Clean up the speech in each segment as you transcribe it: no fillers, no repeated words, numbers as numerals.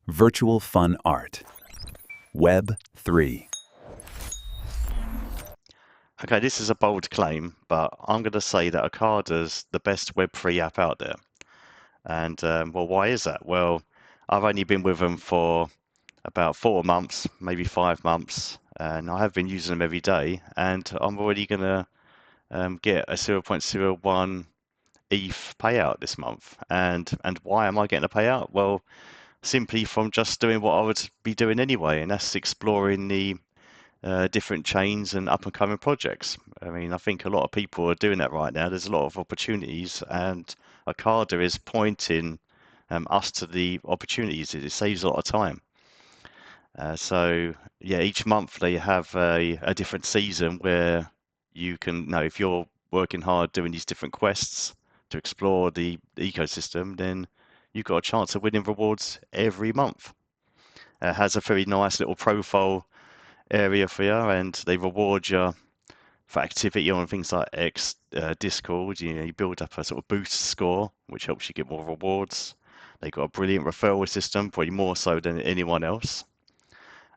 Virtual Fun Art. Web3. Okay, this is a bold claim, but I'm going to say that Arkada's the best Web3 app out there. And well, why is that? Well, I've only been with them for about 4 months, maybe 5 months, and I have been using them every day. And I'm already going to get a 0.01 ETH payout this month. And why am I getting a payout? Well, simply from just doing what I would be doing anyway, and that's exploring the different chains and up and coming projects. I mean, I think a lot of people are doing that right now. There's a lot of opportunities, and Arkada is pointing us to the opportunities. It saves a lot of time. So yeah, each month they have a different season where you can know if you're working hard doing these different quests to explore the ecosystem, then you've got a chance of winning rewards every month. It has a very nice little profile area for you, and they reward you for activity on things like Discord. You build up a sort of boost score, which helps you get more rewards. They've got a brilliant referral system, probably more so than anyone else.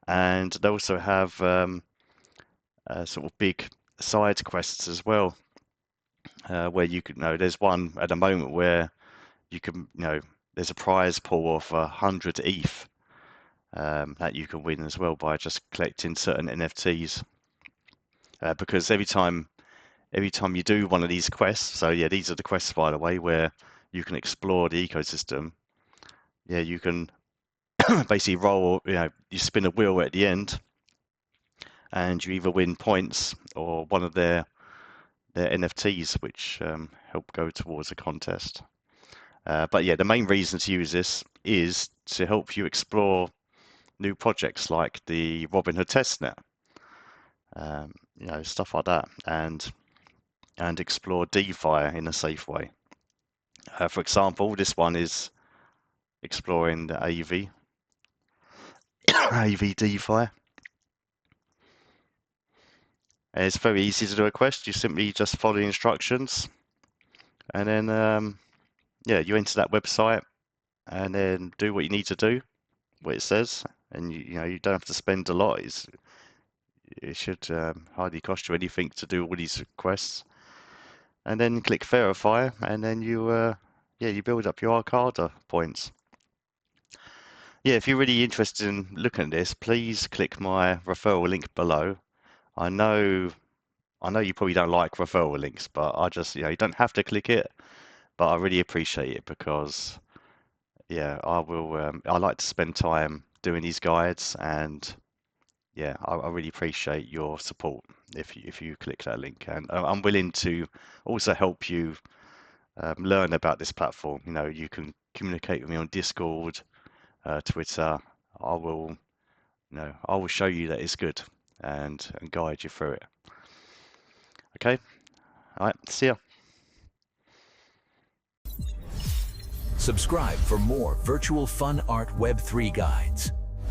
And they also have sort of big side quests as well, where you could know there's one at the moment where you can there's a prize pool of 100 ETH that you can win as well by just collecting certain NFTs. Because every time you do one of these quests, so yeah, these are the quests, by the way, where you can explore the ecosystem. Yeah, you can basically roll, you spin a wheel at the end, and you either win points or one of their NFTs, which help go towards a contest. But yeah, the main reason to use this is to help you explore new projects like the Robinhood testnet, stuff like that, and explore DeFi in a safe way. For example, this one is exploring the AV DeFi. And it's very easy to do a quest. You simply just follow the instructions, and then you enter that website, and then do what you need to do, what it says, and you don't have to spend a lot. It should hardly cost you anything to do all these quests, and then click verify, and then you build up your Arkada points. Yeah, if you're really interested in looking at this, please click my referral link below. I know you probably don't like referral links, but I just, you don't have to click it, but I really appreciate it because, yeah, I like to spend time doing these guides, and yeah, I really appreciate your support if you click that link, and I'm willing to also help you learn about this platform. You can communicate with me on Discord, Twitter. I will show you that it's good and guide you through it. Okay, all right, see ya. Subscribe for more virtual fun art Web3 guides.